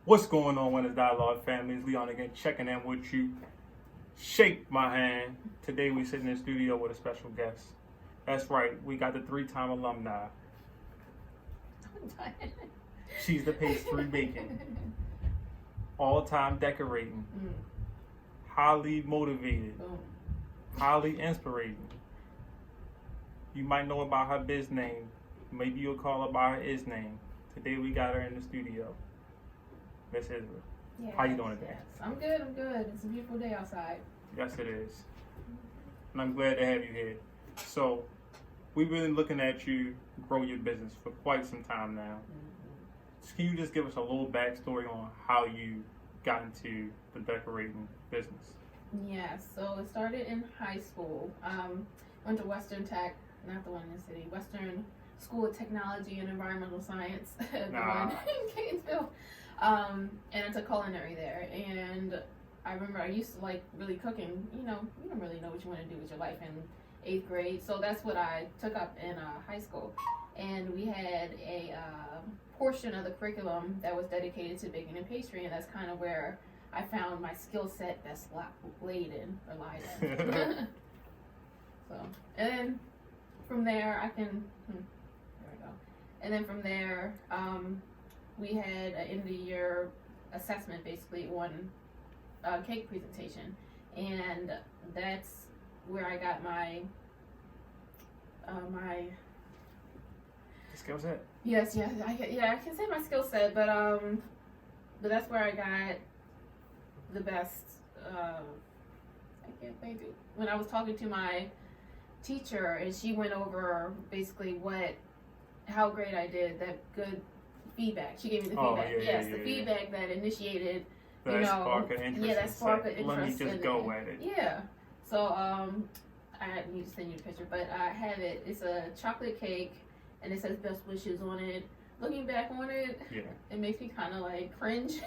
What's going on, Winners Dialogue family? It's Leon again, checking in with you. Shake my hand. Today we sit in the studio with a special guest. That's right, we got the 3-time alumni. She's the pastry baking, all-time decorating, highly motivated, highly inspirating. You might know about her biz name. Maybe you'll call her by her is name. Today we got her in the studio. Miss Isreal. Yes, How you doing today? Yes. I'm good. It's a beautiful day outside. Yes, it is. And I'm glad to have you here. So, we've been looking at you grow your business for quite some time now. So can you just give us a little backstory on how you got into the decorating business? Yeah, so it started in high school. Went to Western Tech, not the one in the city, Western School of Technology and Environmental Science, the one in Gainesville. And it's a culinary there. And I remember I used to like really cooking. You know, you don't really know what you want to do with your life in 8th grade. So that's what I took up in high school. And we had a portion of the curriculum that was dedicated to baking and pastry. And that's kind of where I found my skill set that's laid in. So, and then from there I can, there we go. And then from there, we had an end of the year assessment basically on cake presentation, and that's where I got my skill set. Yes, I can say my skill set, but that's where I got the best. I can't think it. When I was talking to my teacher, and she went over basically how great I did, that good feedback. She gave me the feedback. The feedback that initiated, that spark of interest. Yeah, that spark of interest. Let me just go at it. Yeah. So I need to send you a picture, but I have it. It's a chocolate cake, and it says best wishes on it. Looking back on it, it makes me kind of like cringe.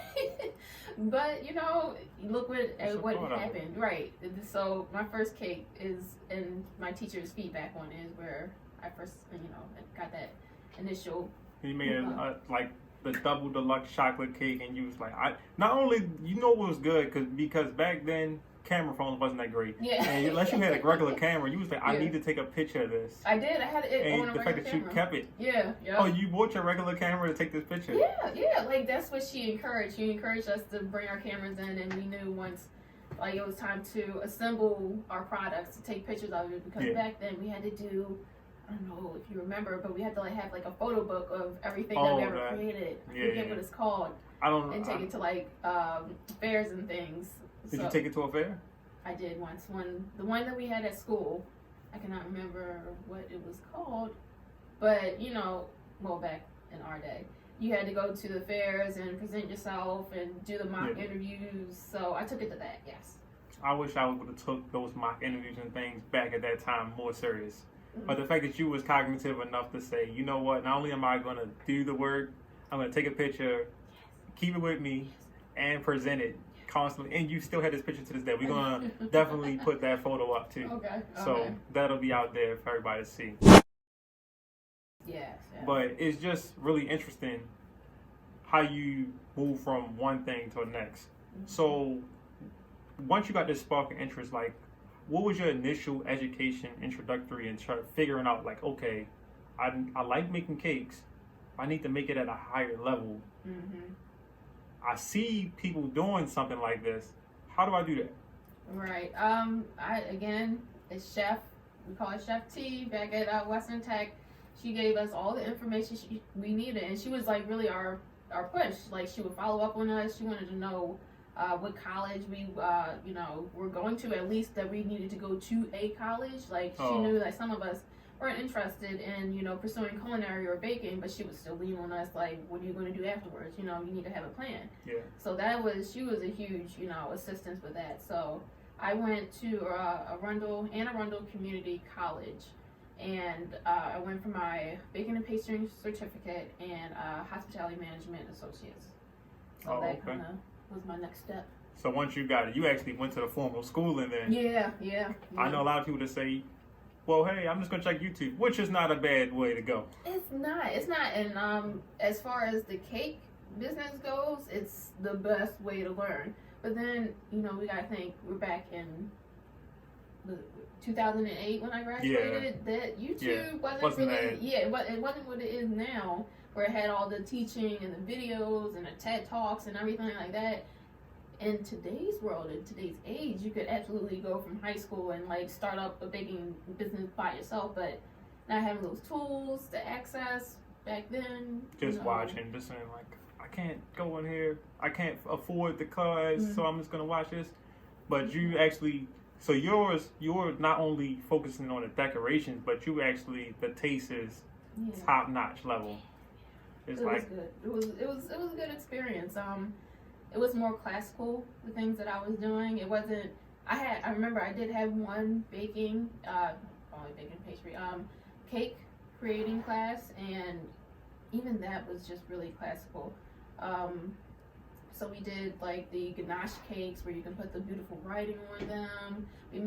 But you know, look at what happened, right? So my first cake is, and my teacher's feedback on it is where I first, got that initial. You made like the double deluxe chocolate cake, and you was like, not only it was good because back then camera phones wasn't that great. Yeah. And unless you had a regular camera, you was like, I need to take a picture of this. I did. I had it and on a the fact that camera. you kept it. Yeah. Oh, you bought your regular camera to take this picture? Yeah. Like that's what she encouraged. She encouraged us to bring our cameras in, and we knew once like it was time to assemble our products to take pictures of it, because back then we had to do, I don't know if you remember, but we had to have like a photo book of everything that we ever created. I forget what it's called. I don't know. And take it to like fairs and things. Did you take it to a fair? I did once. The one that we had at school, I cannot remember what it was called, but back in our day, you had to go to the fairs and present yourself and do the mock interviews. So I took it to that. Yes. I wish I would have took those mock interviews and things back at that time more serious. But the fact that you was cognitive enough to say, you know what, not only am I going to do the work, I'm going to take a picture, keep it with me, and present it constantly. And you still have this picture to this day. We're going to definitely put that photo up too. Okay. So that'll be out there for everybody to see. Yes. But it's just really interesting how you move from one thing to the next. So once you got this spark of interest, like, what was your initial education introductory and figuring out like, okay, I like making cakes. I need to make it at a higher level. I see people doing something like this. How do I do that? Right. It's Chef. We call it Chef T back at Western Tech. She gave us all the information we needed, and she was like really our push. Like she would follow up on us. She wanted to know what college we were going to, at least that we needed to go to a college. Like she knew that some of us weren't interested in pursuing culinary or baking, but she would still lean on us like, what are you going to do afterwards? You need to have a plan. So she was a huge assistance with that. So I went to Anne Arundel Community College, and I went for my baking and pastry certificate and hospitality management associates. So that kind of was my next step. So once you got it, you actually went to the formal schooling then. Yeah. I know a lot of people that say, well, hey, I'm just going to check YouTube, which is not a bad way to go. It's not. And as far as the cake business goes, it's the best way to learn. But then, we gotta think, we're back in 2008 when I graduated, that YouTube wasn't really, it wasn't what it is now, where it had all the teaching and the videos and the TED Talks and everything like that. In today's world, in today's age, you could absolutely go from high school and like start up a baking business by yourself, but not having those tools to access back then. Just watching, just saying like, I can't go in here, I can't afford the class, so I'm just gonna watch this. But you actually, so you're not only focusing on the decorations, but you actually, the taste is top notch level. It was good. It was a good experience. It was more classical, the things that I was doing. It wasn't. I remember I did have one baking, pastry, cake creating class, and even that was just really classical. So we did like the ganache cakes where you can put the beautiful writing on them. We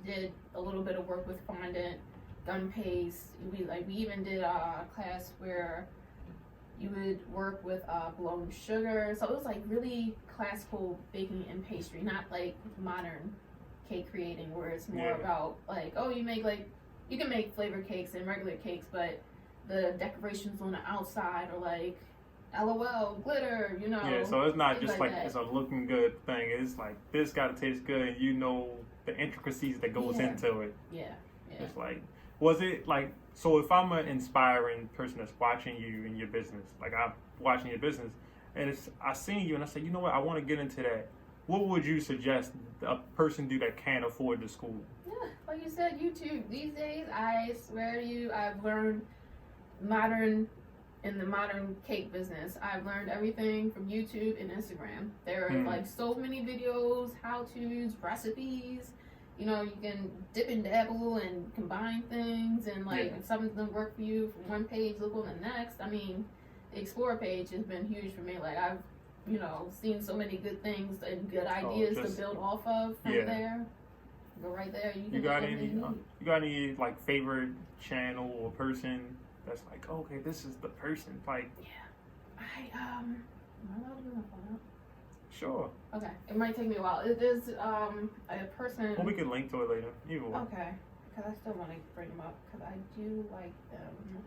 did a little bit of work with fondant, gum paste. We even did a class where you would work with blown sugar. So it was like really classical baking and pastry, not like modern cake creating where it's more about like, you can make flavored cakes and regular cakes, but the decorations on the outside are like LOL, glitter, Yeah, so it's not just like it's a looking good thing. It's like, this gotta taste good, and the intricacies that goes into it. Yeah. It's like, was it like, so if I'm an inspiring person that's watching you in your business, like I'm watching your business, and I seen you and I say, you know what, I want to get into that. What would you suggest a person do that can't afford the school? Yeah, like you said, YouTube. These days, I swear to you, I've learned in the modern cake business. I've learned everything from YouTube and Instagram. There are like so many videos, how-tos, recipes. You can dip and dabble and combine things, and like if something doesn't work for you from one page, look on the next. I mean, the Explore page has been huge for me. Like I've, seen so many good things and good ideas to build off of from there. Go right there. You got any like favorite channel or person that's like, okay, this is the person? Like, am I allowed to do my phone up? Sure. Okay, it might take me a while. There's a person. Well, we can link to it later. Either way. Okay, because I still want to bring them up because I do like them.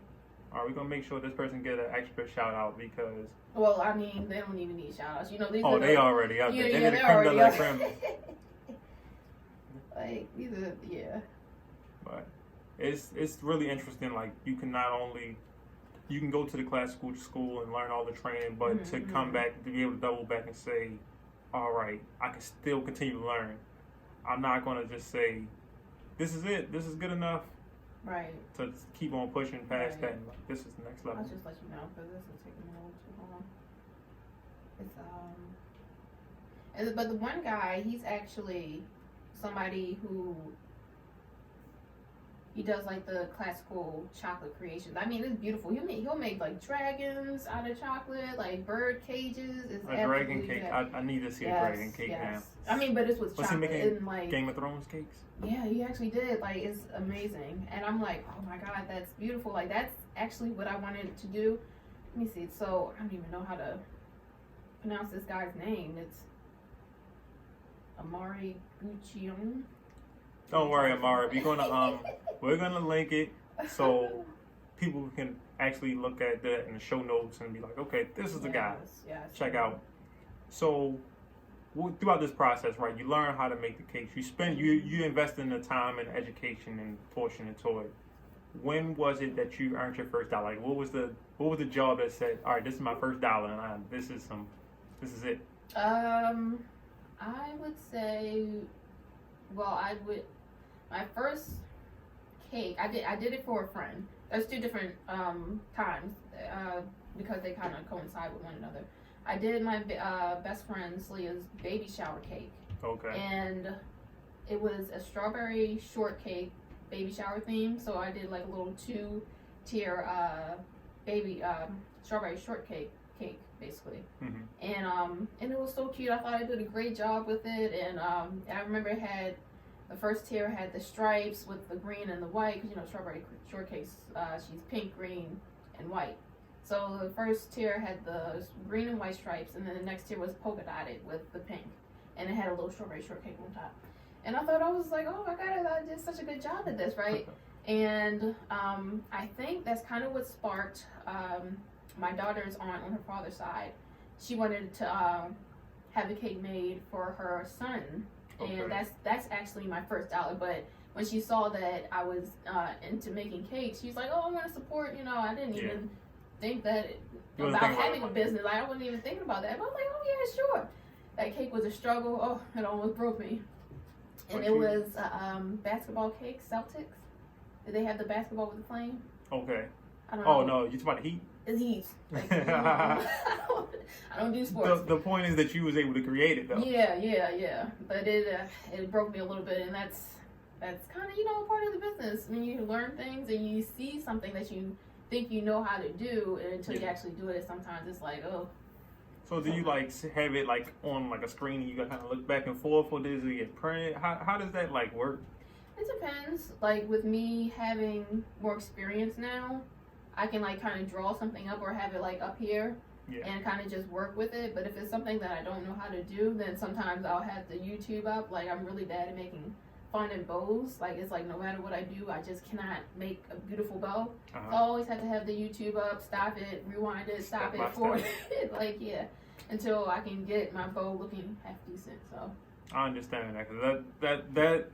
Are we gonna make sure this person get an extra shout out because? Well, I mean, they don't even need shout outs. These they already up there. They're the creme de la creme. Like these are But it's really interesting. Like you can go to the classical school and learn all the training, but to come back, to be able to double back and say, all right, I can still continue to learn. I'm not going to just say, this is it, this is good enough. Right. To keep on pushing past that and like, this is the next level. I'll just let you know because this is taking a little too long. But the one guy, he's actually somebody who he does like the classical chocolate creations. I mean, it's beautiful. He'll make like dragons out of chocolate, like bird cages. It's a dragon cake. I need to see a dragon cake now. I mean, but it's with Was chocolate. he making and, like, Game of Thrones cakes? Yeah, he actually did. Like, it's amazing. And I'm like, oh my god, that's beautiful. Like, that's actually what I wanted to do. Let me see. So I don't even know how to pronounce this guy's name. It's Amari Guccione. Don't worry, Amari. We're gonna link it so people can actually look at that in the show notes and be like, okay, this is the guy. Yes. Check out. So throughout this process, right, you learn how to make the cakes. You invest in the time and education and portion into it. When was it that you earned your first dollar? Like, what was the job that said, all right, this is my first dollar, and this is it? I would say, my first cake, I did it for a friend. There's two different times because they kind of coincide with one another. I did my best friend Leah's baby shower cake. Okay. And it was a strawberry shortcake baby shower theme. So I did like a little 2-tier baby strawberry shortcake cake basically. And it was so cute. I thought I did a great job with it. And I remember it had the first tier had the stripes with the green and the white because strawberry shortcakes she's pink, green, and white. So the first tier had the green and white stripes, and then the next tier was polka dotted with the pink, and it had a little strawberry shortcake on top. And I thought, I was like, oh my god, I did such a good job at this, right? And I think that's kind of what sparked my daughter's aunt on her father's side. She wanted to have a cake made for her son, and that's actually my first dollar. But when she saw that I was into making cakes, she's like, oh, I want to support. I didn't even think that about having a business. Like, I wasn't even thinking about that. But I was like, oh yeah, sure. That cake was a struggle. Oh, it almost broke me. And it was basketball cake, Celtics. Did they have the basketball with the flame? Okay. I don't know. Oh no, you talking about Heat? It's Heat. Like, I don't do sports. The point is that you was able to create it though. Yeah. But it broke me a little bit, and that's kind of part of the business. When you learn things and you see something that you think you know how to do, and until you actually do it, sometimes it's like, oh. So do you like have it like on like a screen and you gotta kind of look back and forth, or does it get printed? How does that like work? It depends. Like with me having more experience now, I can like kind of draw something up or have it like up here and kind of just work with it. But if it's something that I don't know how to do, then sometimes I'll have the YouTube up. Like I'm really bad at finding bows. Like it's like no matter what I do, I just cannot make a beautiful bow. So I always have to have the YouTube up, stop it, rewind it, stop it, forward it. Like until I can get my bow looking half decent. So I understand that, because that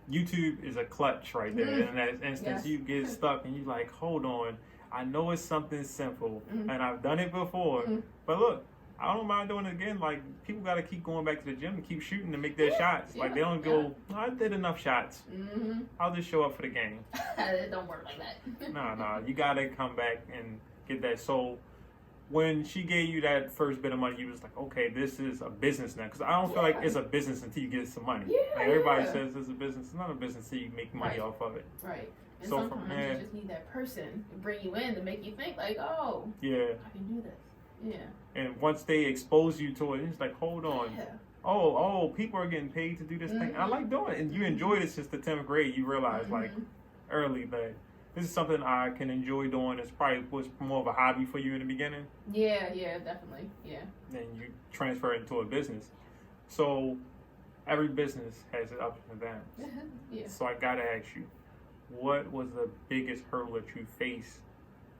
YouTube is a clutch right there. In that instance, you get stuck and you like, hold on, I know it's something simple and I've done it before, but look, I don't mind doing it again. Like people got to keep going back to the gym and keep shooting to make their shots. Like they don't go, I did enough shots. I'll just show up for the game. It don't work like that. No, you got to come back and get that. So when she gave you that first bit of money, you was like, okay, this is a business now. Because I don't feel like it's a business until you get some money. Like everybody says it's a business. It's not a business until you make money off of it. Right. And so sometimes you just need that person to bring you in to make you think like, oh, I can do this. Yeah. And once they expose you to it, it's like, hold on. Oh, people are getting paid to do this thing. I like doing it. And you enjoyed it since the 10th grade. You realize like early that this is something I can enjoy doing. It's probably was more of a hobby for you in the beginning. Yeah, definitely. Yeah. Then you transfer it into a business. So every business has its ups and downs. So I gotta ask you, what was the biggest hurdle that you faced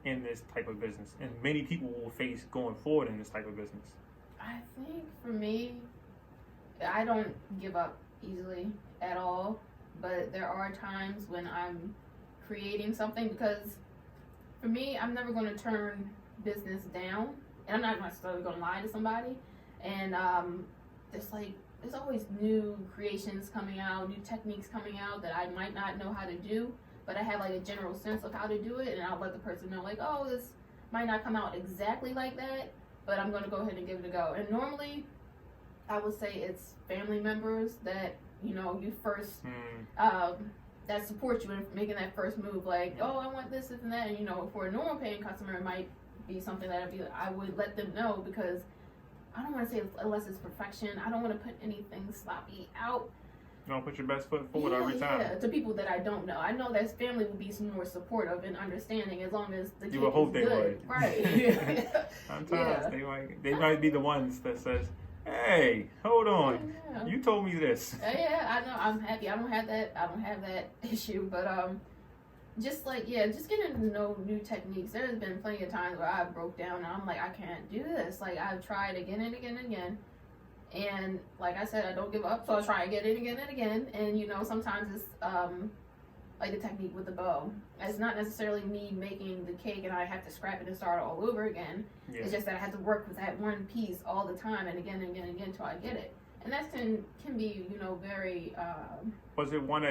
in this type of business, and many people will face going forward in this type of business? I think for me, I don't give up easily at all, but there are times when I'm creating something, because for me, I'm never going to turn business down, and I'm not necessarily going to lie to somebody. And there's always new creations coming out, new techniques coming out that I might not know how to do, but I have like a general sense of how to do it, and I'll let the person know like, oh, this might not come out exactly like that, but I'm going to go ahead and give it a go. And normally I would say it's family members that you first that support you in making that first move, like, oh, I want this and that. And for a normal paying customer, it might be something that I would let them know, because I don't want to say unless it's perfection, I don't want to put anything sloppy out. You don't put your best foot forward every time. Yeah, to people that I don't know. I know that family would be some more supportive and understanding as long as the cake you would hope is they good. would. Right. Sometimes they might be the ones that says, hey, hold on, you told me this. Yeah, I know. I'm happy. I don't have that issue, but just getting to know new techniques. There's been plenty of times where I broke down and I'm like, I can't do this. Like I've tried again and again and again, and like I said, I don't give up. So I try again and again and again. And sometimes it's like the technique with the bow. It's not necessarily me making the cake and I have to scrap it and start all over again. Yeah. It's just that I have to work with that one piece all the time and again and again and again until I get it. And that can be, very... Was it one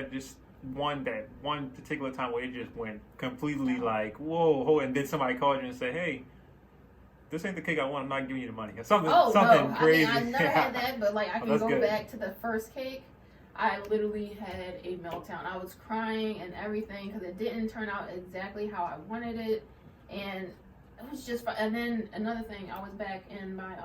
particular time where it just went completely like, whoa, and then somebody called you and said, hey, this ain't the cake I want, I'm not giving you the money. Or something crazy. I never had that, but like I can go back to the first cake. I literally had a meltdown. I was crying and everything because it didn't turn out exactly how I wanted it. And it was just, and then another thing, I was back in my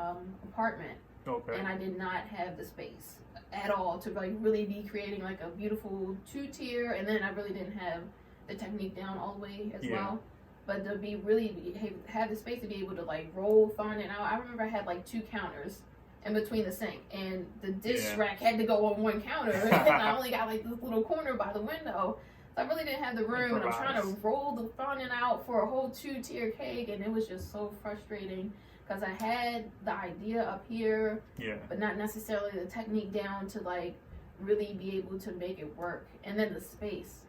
apartment. Okay. And I did not have the space at all to like really be creating like a beautiful 2-tier, and then I really didn't have the technique down all the way as well. but to be really have the space to be able to like roll fondant out. I remember I had like 2 counters in between the sink, and the dish rack had to go on one counter, and I only got like this little corner by the window. So I really didn't have the room, and I'm trying to roll the fondant out for a whole 2-tier cake, and it was just so frustrating because I had the idea up here, but not necessarily the technique down to like really be able to make it work. And then the space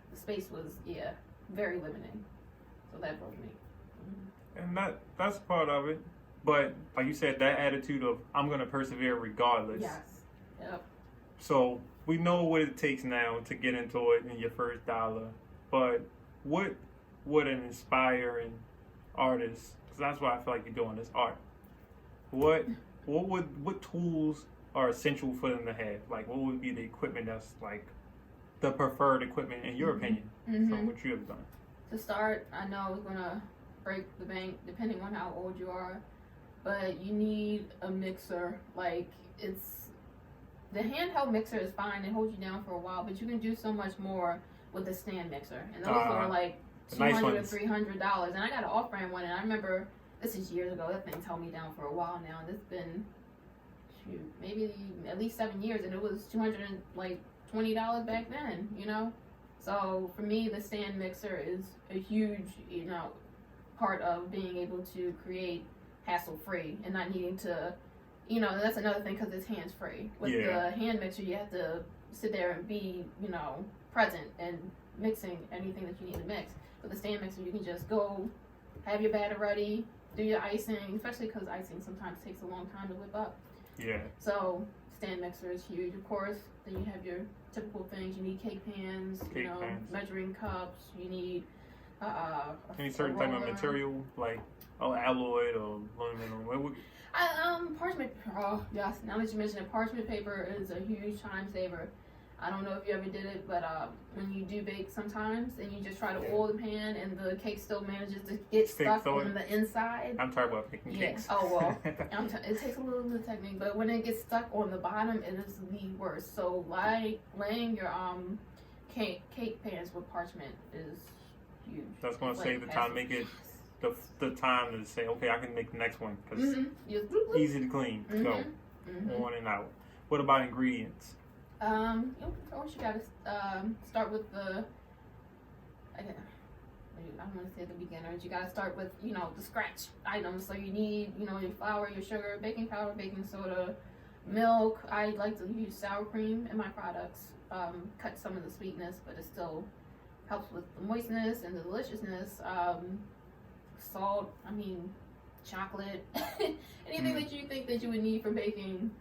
was very limiting, so that broke me. And that's part of it. But like you said, that attitude of I'm gonna persevere regardless. Yes. Yep. So we know what it takes now to get into it in your first dollar. But what would an inspiring artist? Because that's why I feel like you're doing this art. What tools are essential for them to have? Like, what would be the equipment that's like the preferred equipment in your opinion from what you have done? To start, I know it's gonna break the bank depending on how old you are. But you need a mixer. Like, the handheld mixer is fine. It holds you down for a while, but you can do so much more with the stand mixer. And those are like $200 or $300. And I got an off-brand one, and I remember, this is years ago, that thing's held me down for a while now. And it's been, maybe at least 7 years, and it was $220 back then, you know? So for me, the stand mixer is a huge, part of being able to create hassle-free and not needing to, that's another thing because it's hands-free. With the hand mixer, you have to sit there and be, present and mixing anything that you need to mix. With the stand mixer, you can just go, have your batter ready, do your icing, especially because icing sometimes takes a long time to whip up. Yeah. So stand mixer is huge, of course. Then you have your typical things. You need cake pans, measuring cups. You need any certain type of material, like alloy or aluminum. Parchment. Oh yes. Now that you mention it, parchment paper is a huge time saver. I don't know if you ever did it, but when you do bake sometimes and you just try to oil the pan and the cake still manages to get stuck on the inside. I'm talking about making cakes. Oh, well, it takes a little bit of technique, but when it gets stuck on the bottom, it is the worst. So laying your cake pans with parchment is huge. That's going to save the time, make it the time to say, okay, I can make the next one because easy to clean. Go on and out. What about ingredients? First you gotta start with I don't want to say the beginners. You gotta start with the scratch items. So you need your flour, your sugar, baking powder, baking soda, milk. I like to use sour cream in my products. Cut some of the sweetness, but it still helps with the moistness and the deliciousness. Salt. Chocolate. Anything that you think that you would need for baking.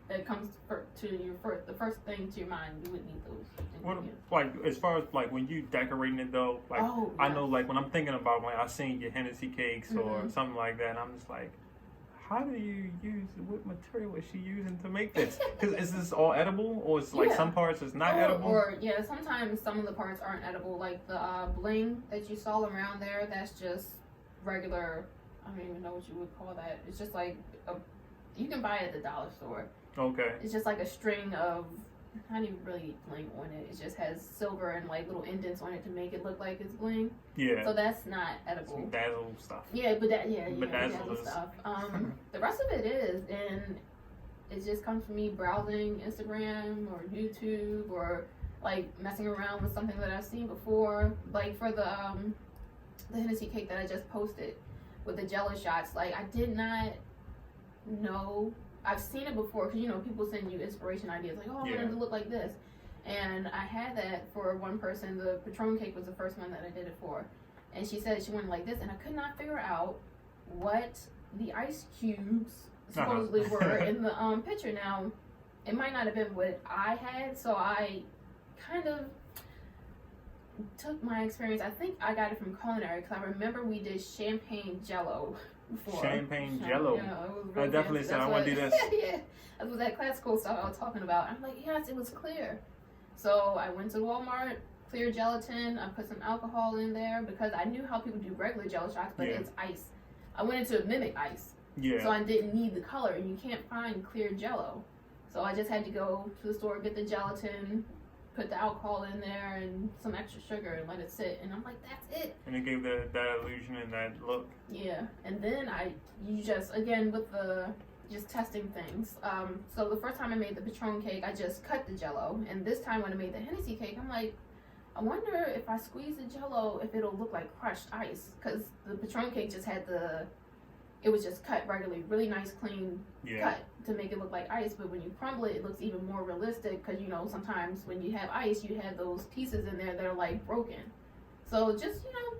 That comes the first thing to your mind, you would need those. What, as far as like when you decorating it though, like I know like when I'm thinking about I seen your Hennessy cakes or something like that, I'm just like, how do you use what material is she using to make this? Because is this all edible or is like some parts is not edible? Or sometimes some of the parts aren't edible, like the bling that you saw around there. That's just regular. I don't even know what you would call that. It's just like you can buy it at the dollar store. Okay. It's just like a string of, not even really bling on it. It just has silver and like little indents on it to make it look like it's bling. Yeah. So that's not edible. Some dazzle stuff. Yeah, but dazzle stuff. The rest of it is, and it just comes from me browsing Instagram or YouTube or like messing around with something that I've seen before. Like for the Hennessy cake that I just posted with the Jello shots. Like I did not know. I've seen it before because people send you inspiration ideas like, I want it to look like this, and I had that for one person. The Patron cake was the first one that I did it for, and she said she wanted like this, and I could not figure out what the ice cubes supposedly were in the picture. Now, it might not have been what I had, so I kind of took my experience. I think I got it from culinary because I remember we did champagne Jello. Before. Champagne Jello. Yeah, it was really I definitely said I want to do this. Yeah, that was that classical stuff I was talking about. I'm like, yes, it was clear. So I went to Walmart, clear gelatin. I put some alcohol in there because I knew how people do regular Jello shots, but it's ice. I wanted to mimic ice. Yeah. So I didn't need the color, and you can't find clear Jello. So I just had to go to the store, get the gelatin, put the alcohol in there and some extra sugar and let it sit. And I'm like, that's it. And it gave that illusion and that look. Yeah. And then you just, again, with the just testing things. So the first time I made the Patron cake, I just cut the Jell-O. And this time when I made the Hennessy cake, I'm like, I wonder if I squeeze the Jell-O, if it'll look like crushed ice. Because the Patron cake just had it was just cut regularly, really nice, clean cut to make it look like ice. But when you crumble it, it looks even more realistic because, you know, sometimes when you have ice, you have those pieces in there that are, like, broken. So just, you know,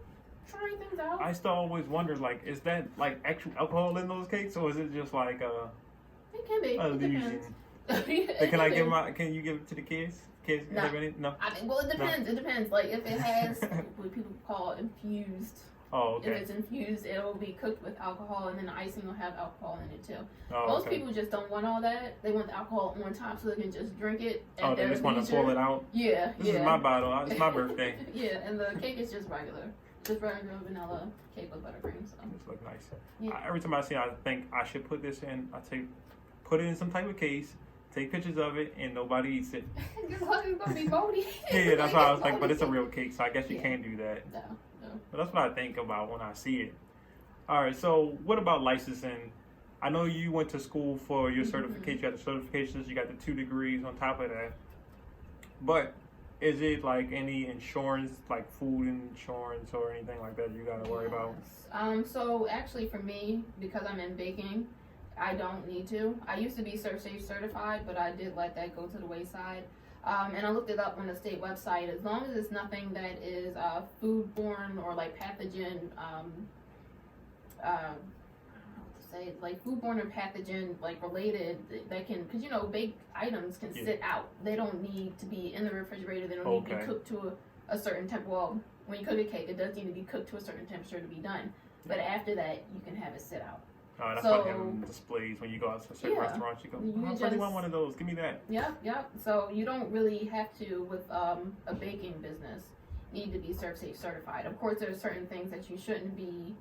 trying things out. I still always wonder, like, is that, like, actual alcohol in those cakes, or is it just, like, it can be. illusion? Can you give it to the kids? Kids No. have any? No? I mean, well, it depends. No. It depends. Like, if it has what people call infused. Oh, okay. If it's infused, it'll be cooked with alcohol, and then the icing will have alcohol in it too. Oh, Most okay. people just don't want all that. They want the alcohol on top so they can just drink it. Oh, they just want to pour it out? Yeah, This is my bottle. It's my birthday. Yeah, and the cake is just regular. Just regular vanilla cake with buttercream. So. This looks nice. Yeah. Every time I see it, I think I should put this in. Put it in some type of case, take pictures of it, and nobody eats it. It's going to be moldy. Yeah, that's what I was like, but it's a real cake, so I guess you can't do that. No. But that's what I think about when I see it. All right, so what about licensing? I know you went to school for your certification. You got the certifications, you got the 2 degrees on top of that. But is it like any insurance, like food insurance or anything like that you got to worry about? So actually for me, because I'm in baking, I don't need to. I used to be ServSafe certified, but I did let that go to the wayside. And I looked it up on the state website. As long as it's nothing that is foodborne or like pathogen, I don't know what to say, like foodborne or pathogen like related, that can, because you know, baked items can sit out. They don't need to be in the refrigerator. They don't need to be cooked to a certain temperature. Well, when you cook a cake, it does need to be cooked to a certain temperature to be done. But after that, you can have it sit out. That's like having displays when you go out to certain restaurants. You go, I really want one of those. Give me that. Yep. So you don't really have to, with a baking business, need to be ServSafe certified. Of course, there are certain things that you shouldn't be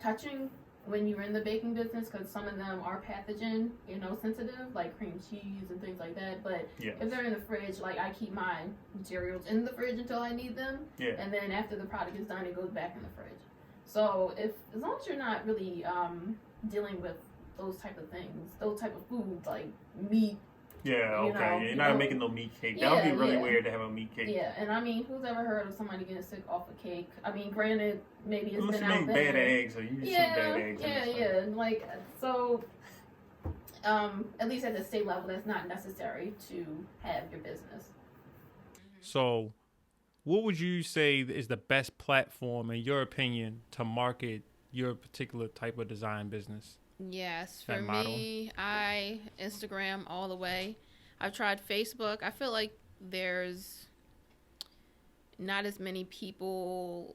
touching when you're in the baking business because some of them are pathogen, sensitive, like cream cheese and things like that. But if they're in the fridge, like I keep my materials in the fridge until I need them. And then after the product is done, it goes back in the fridge. So as long as you're not really dealing with those type of things, those type of foods like meat. You're not making no meat cake. That would be really weird to have a meat cake. Yeah, and I mean, who's ever heard of somebody getting sick off a cake? I mean, granted, maybe it's unless been you out make there. bad eggs, or you need some bad eggs. Yeah. Like, so, at least at the state level, that's not necessary to have your business. So, what would you say is the best platform, in your opinion, to market your particular type of design business? Yes, for me, Instagram all the way. I've tried Facebook. I feel like there's not as many people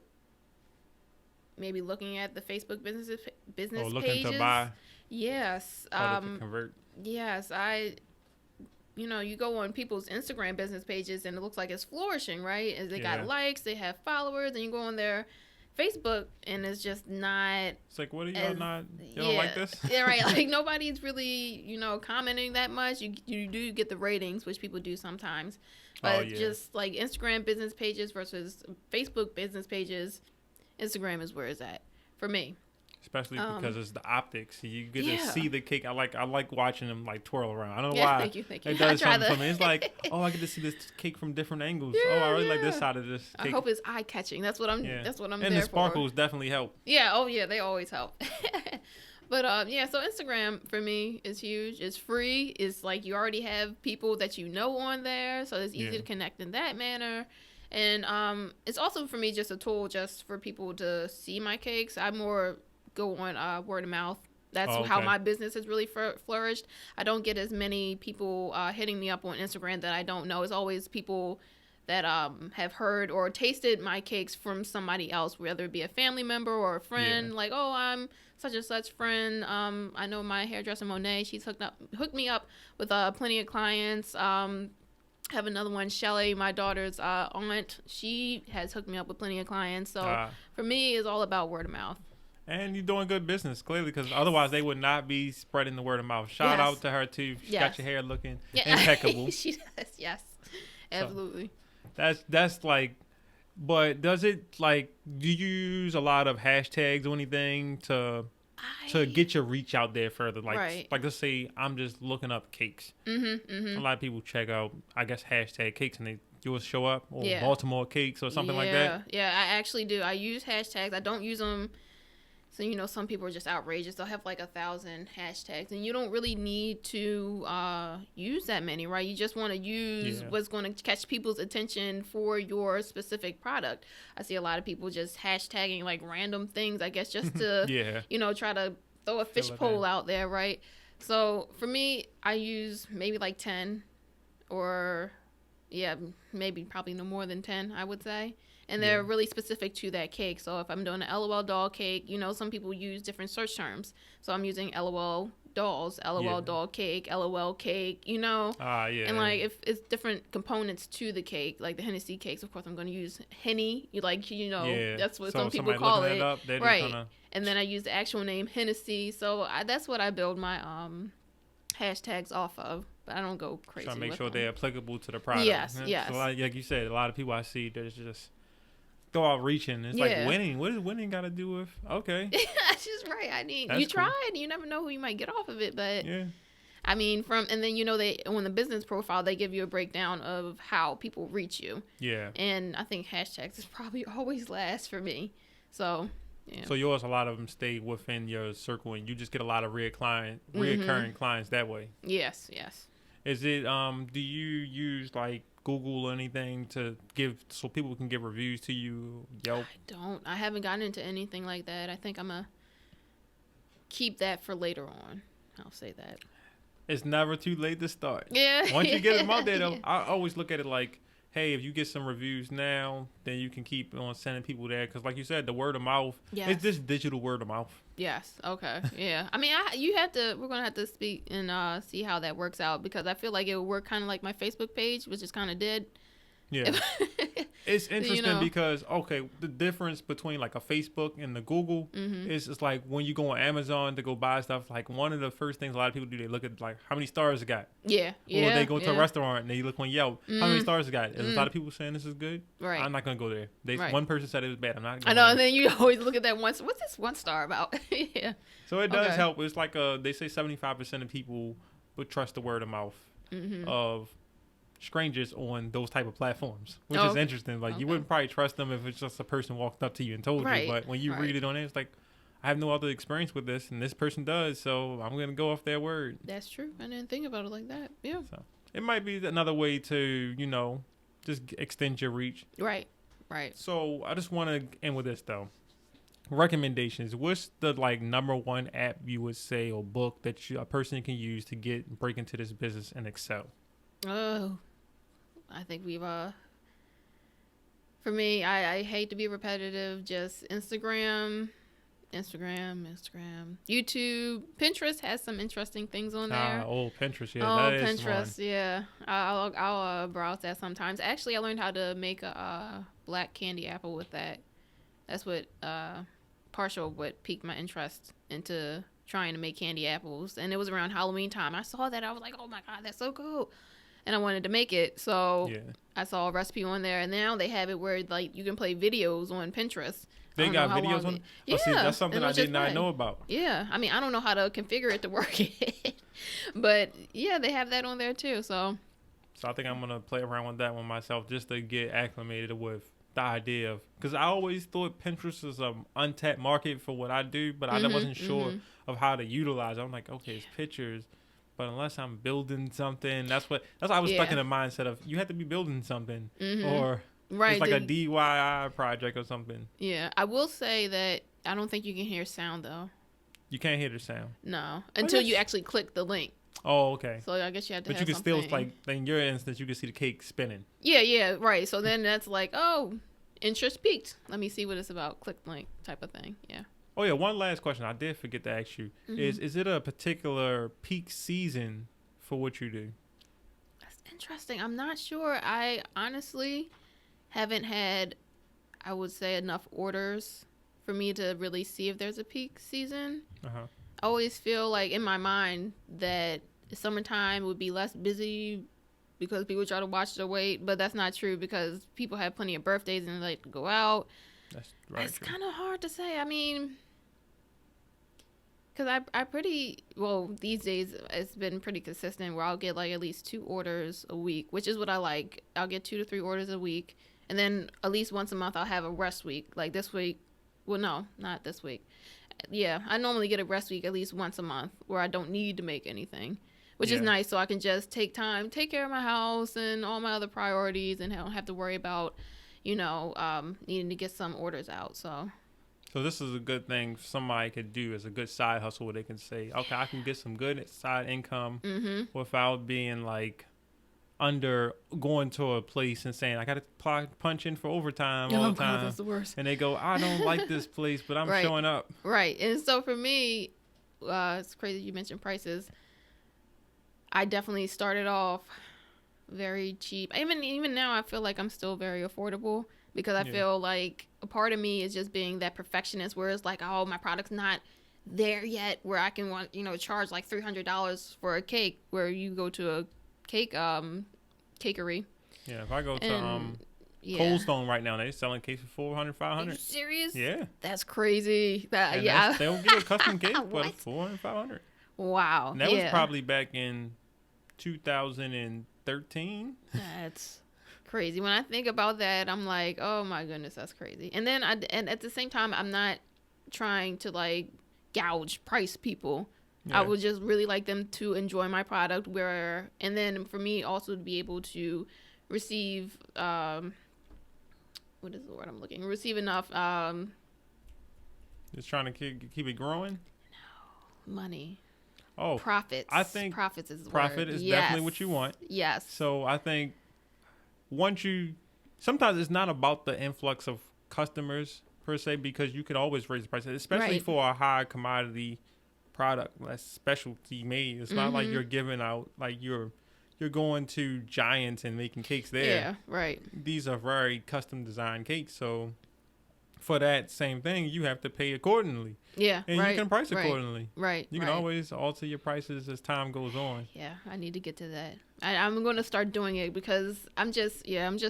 maybe looking at the Facebook business looking pages. To buy. Yes. To convert. Yes, you go on people's Instagram business pages and it looks like it's flourishing, right? And they got likes, they have followers, and you go on their Facebook and it's just not. It's like, what are y'all not? You don't like this? Yeah, right. Like nobody's really, commenting that much. You do get the ratings, which people do sometimes, but just like Instagram business pages versus Facebook business pages, Instagram is where it's at for me. Especially because it's the optics. You get to see the cake. I like watching them like twirl around. I don't know why. Thank you. It does something for me. It's like, I get to see this cake from different angles. I really like this side of this cake. I hope it's eye catching. That's what I'm there for. And the sparkles definitely help. Yeah. Oh yeah, they always help. But so Instagram for me is huge. It's free. It's like you already have people that you know on there, so it's easy to connect in that manner. And it's also for me just a tool just for people to see my cakes. I more go on word of mouth. That's how my business has really flourished. I don't get as many people hitting me up on Instagram that I don't know. It's always people that have heard or tasted my cakes from somebody else, whether it be a family member or a friend. Like, I'm such and such friend. I know my hairdresser Monet. She's hooked me up with plenty of clients. Have another one, Shelly, my daughter's aunt. She has hooked me up with plenty of clients. So for me, it's all about word of mouth. And you're doing good business, clearly, because otherwise they would not be spreading the word of mouth. Shout out to her, too. She got your hair looking impeccable. She does, yes. Absolutely. So that's like, but does it like, do you use a lot of hashtags or anything to get your reach out there further? Like, Right. like let's say I'm just looking up cakes. A lot of people check out, I guess, hashtag cakes and you'll show up, or Yeah. Baltimore cakes or something like that. Yeah, I actually do. I use hashtags. I don't use them. So, some people are just outrageous. They'll have like 1,000 hashtags, and you don't really need to use that many, right? You just want to use what's going to catch people's attention for your specific product. I see a lot of people just hashtagging like random things, I guess, just to, try to throw a fishbowl out there, right? So for me, I use maybe like 10 or, probably no more than 10, I would say. And they're really specific to that cake. So if I'm doing an LOL doll cake, some people use different search terms. So I'm using LOL dolls, LOL doll cake, LOL cake, And like if it's different components to the cake, like the Hennessy cakes, of course I'm going to use Henny. That's what some people call it. Right. And then I use the actual name Hennessy. So that's what I build my hashtags off of. But I don't go crazy. Try to make with sure them. they're applicable to the product. Yes. So like you said, a lot of people I see, there's just go out reaching. It's like winning. What does winning got to do with? Okay. That's just right. I mean, you try it. You never know who you might get off of it. But I mean, and then they on the business profile they give you a breakdown of how people reach you. Yeah. And I think hashtags is probably always last for me. So. Yeah. So yours, a lot of them stay within your circle, and you just get a lot of reoccurring clients that way. Yes. Is it? Do you use like Google or anything to give so people can give reviews to you? Yelp? I don't. I haven't gotten into anything like that. I think I'm gonna keep that for later on. I'll say that. It's never too late to start. Yeah. Once you get them out there, though, I always look at it like, hey, if you get some reviews now, then you can keep on sending people there. Because like you said, the word of mouth, it's this digital word of mouth. Yes. Okay. Yeah. I mean, we're going to have to speak and see how that works out, because I feel like it would work kind of like my Facebook page, which is kind of dead. Yeah. It's interesting because, the difference between like a Facebook and the Google is it's like when you go on Amazon to go buy stuff, like one of the first things a lot of people do, they look at like how many stars it got. Yeah. Or they go to a restaurant and they look on Yelp, how many stars it got. There's a lot of people saying this is good. Right. I'm not going to go there. One person said it was bad. I'm not going I know, and then you always look at that once. What's this one star about? Yeah. So it does help. It's like they say 75% of people would trust the word of mouth of strangers on those type of platforms, which is interesting. Like you wouldn't probably trust them if it's just a person walked up to you and told you, but when you read it on it, it's like, I have no other experience with this and this person does, so I'm gonna go off their word. That's true. I didn't think about it like that. Yeah. So it might be another way to just extend your reach. Right. So I just want to end with this though. Recommendations. What's the number one app you would say or book that a person can use to break into this business and excel? Oh, I think we've for me, I hate to be repetitive, just Instagram, YouTube. Pinterest has some interesting things on there. Pinterest, Pinterest, yeah. I'll browse that sometimes. Actually, I learned how to make a black candy apple with that. That's what what piqued my interest into trying to make candy apples, and it was around Halloween time. I saw that, I was like, oh my god, that's so cool. And I wanted to make it, so I saw a recipe on there, and now they have it where you can play videos on Pinterest. They got videos on. Yeah, see, that's something I did not know about. Yeah, I mean, I don't know how to configure it to work it, but yeah, they have that on there too. So I think I'm gonna play around with that one myself just to get acclimated with the idea of, because I always thought Pinterest was an untapped market for what I do, but I wasn't sure of how to utilize it. I'm like, okay, it's pictures. But unless I'm building something, that's why I was stuck in the mindset of you have to be building something, or it's like a DIY project or something. Yeah, I will say that I don't think you can hear sound though. You can't hear the sound. No, until you actually click the link. Oh, okay. So I guess you have to. But you can still in your instance, you can see the cake spinning. Yeah, right. So then that's like, oh, interest peaked. Let me see what it's about. Click link type of thing. Yeah. Oh, yeah, one last question I did forget to ask you. Is it a particular peak season for what you do? That's interesting. I'm not sure. I honestly haven't had, I would say, enough orders for me to really see if there's a peak season. I always feel like in my mind that summertime would be less busy because people try to watch their weight, but that's not true because people have plenty of birthdays and they like to go out. That's right. It's kind of hard to say. I mean, because I pretty, well, these days it's been pretty consistent where I'll get like at least 2 orders a week, which is what I like. I'll get 2 to 3 orders a week. And then at least once a month I'll have a rest week. Like this week, well, no, not this week. Yeah, I normally get a rest week at least once a month where I don't need to make anything, which is nice. So I can just take time, take care of my house and all my other priorities, and I don't have to worry about, needing to get some orders out. So this is a good thing somebody could do as a good side hustle where they can say, okay, I can get some good side income without being like under going to a place and saying I got to punch in for overtime all the time. God, that's the worst. And they go, I don't like this place, but I'm showing up. Right. And so for me, it's crazy you mentioned prices. I definitely started off very cheap. Even now, I feel like I'm still very affordable because I feel like a part of me is just being that perfectionist where it's like, oh, my product's not there yet where I can charge like $300 for a cake where you go to a cake cakery. Yeah, if I go to Cold Stone right now, they're selling cakes for $400, $500. Are you serious? Yeah. That's crazy. They'll get a custom cake for $400, $500. Wow. And that was probably back in 2013. That's crazy. When I think about that, I'm like, oh my goodness, that's crazy. And then and at the same time, I'm not trying to like gouge price people. I would just really like them to enjoy my product and then for me also to be able to receive, what is the word I'm looking? Receive enough, just trying to keep it growing? No, money. Oh, profits. I think profits is the profit word. is definitely what you want. Yes. So I think sometimes it's not about the influx of customers per se, because you could always raise the prices, especially for a high commodity product that's specialty made. It's not like you're giving out, like you're going to Giants and making cakes there. Yeah, right. These are very custom designed cakes, so for that same thing you have to pay accordingly. Yeah, and you can price accordingly. Right. You can always alter your prices as time goes on. Yeah, I need to get to that. I'm going to start doing it because I'm just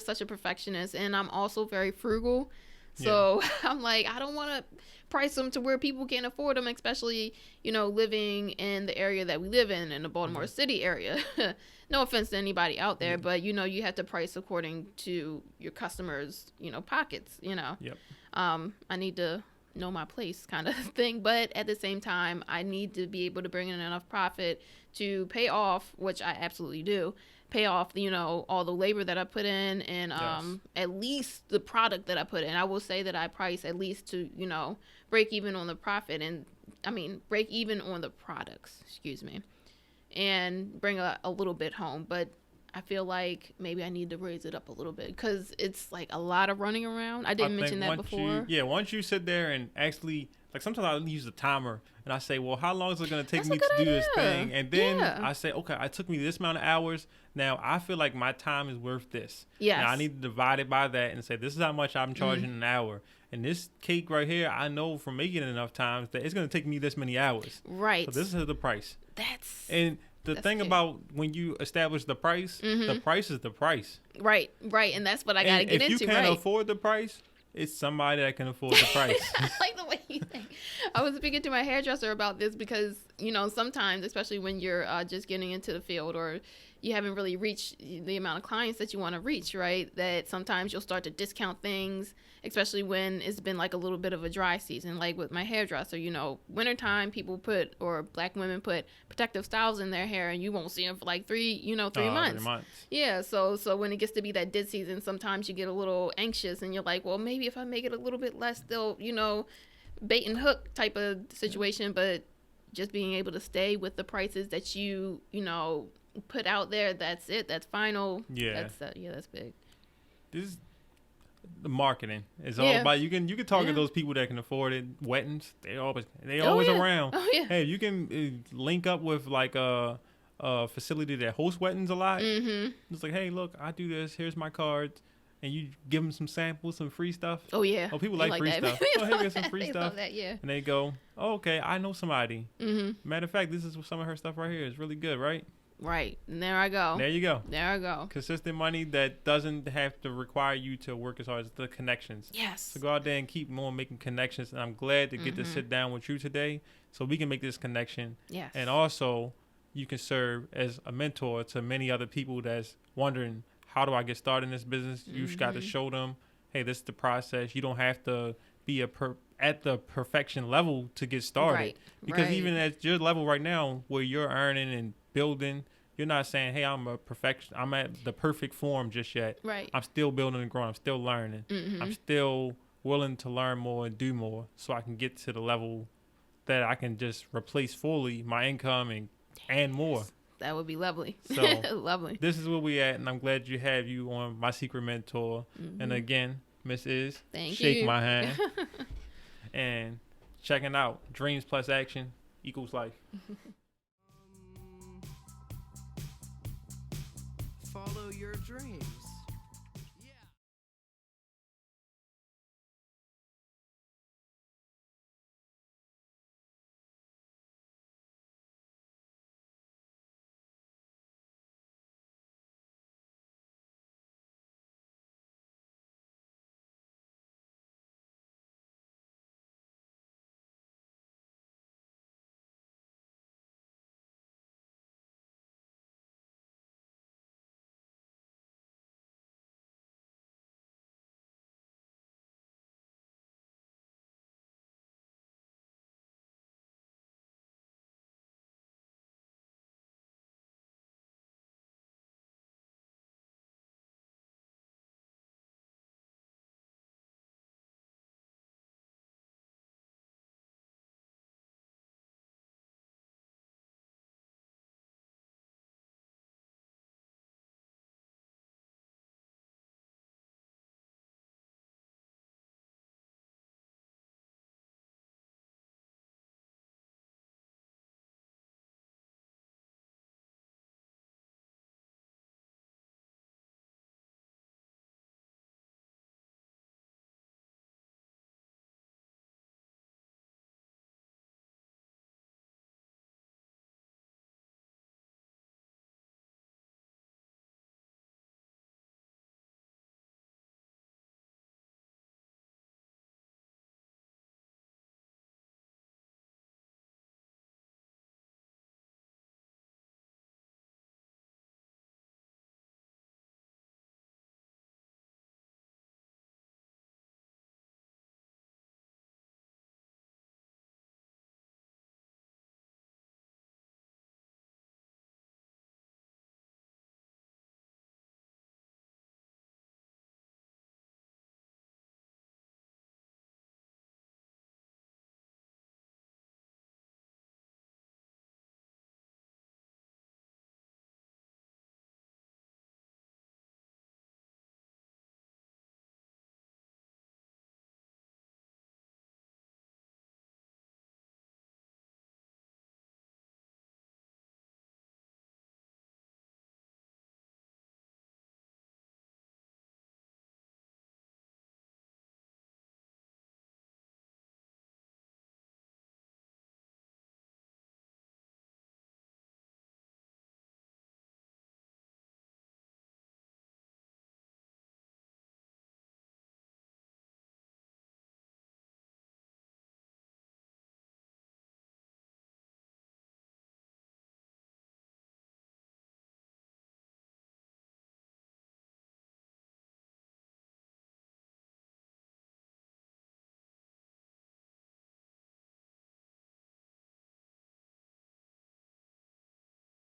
such a perfectionist, and I'm also very frugal. So I'm like, I don't want to price them to where people can't afford them, especially, living in the area that we live in the Baltimore City area. No offense to anybody out there, but, you have to price according to your customers', pockets, Yep. I need to know my place kind of thing. But at the same time, I need to be able to bring in enough profit to pay off, which I absolutely do, pay off, all the labor that I put in and at least the product that I put in. I will say that I price at least to, break even on the profit break even on the products, and bring a little bit home. But I feel like maybe I need to raise it up a little bit because it's like a lot of running around. I didn't mention that before. Once you sit there and actually, like sometimes I use the timer and I say, well, how long is it going to take me to do this thing? And then I say, okay, it took me this amount of hours. Now I feel like my time is worth this. Yes. Now I need to divide it by that and say, this is how much I'm charging an hour. And this cake right here, I know from making it enough times that it's going to take me this many hours. Right. So this is the price. That's thing about when you establish the price, the price is the price. Right. And that's what I got to get into. If you can't afford the price, it's somebody that can afford the price. I like the way you think. I was speaking to my hairdresser about this because, sometimes, especially when you're just getting into the field or you haven't really reached the amount of clients that you want to reach, right? That sometimes you'll start to discount things, especially when it's been like a little bit of a dry season. Like with my hairdresser, wintertime people or black women put protective styles in their hair and you won't see them for like 3 months. 3 months. Yeah. So when it gets to be that dead season, sometimes you get a little anxious and you're like, well, maybe if I make it a little bit less, they'll, bait and hook type of situation. But just being able to stay with the prices that you put out there, that's it, that's final. That's big. This the marketing is all about you can target those people that can afford it. Weddings, they always around. Hey, you can link up with like a facility that hosts weddings a lot. It's like, hey, look, I do this, here's my cards, and you give them some samples, some free stuff. People like free stuff. Hey, get some free stuff. Love that, and they go, okay, I know somebody. Matter of fact, this is some of her stuff right here. It's really good, right? Right. And there I go. There you go. There I go. Consistent money that doesn't have to require you to work as hard as the connections. Yes. So go out there and keep on making connections. And I'm glad to get to sit down with you today so we can make this connection. Yes. And also, you can serve as a mentor to many other people that's wondering, how do I get started in this business? You just got to show them, hey, this is the process. You don't have to be at the perfection level to get started. Right. Because even at your level right now, where you're earning and building, you're not saying, hey, I'm at the perfect form just yet. Right. I'm still building and growing. I'm still learning. I'm still willing to learn more and do more so I can get to the level that I can just replace fully my income and more. That would be lovely. So lovely. This is where we at, and I'm glad you have you on My Secret Mentor. And again, Miss Is, Thank shake you. my hand. And checking out Dreams plus Action equals life. Follow your dreams.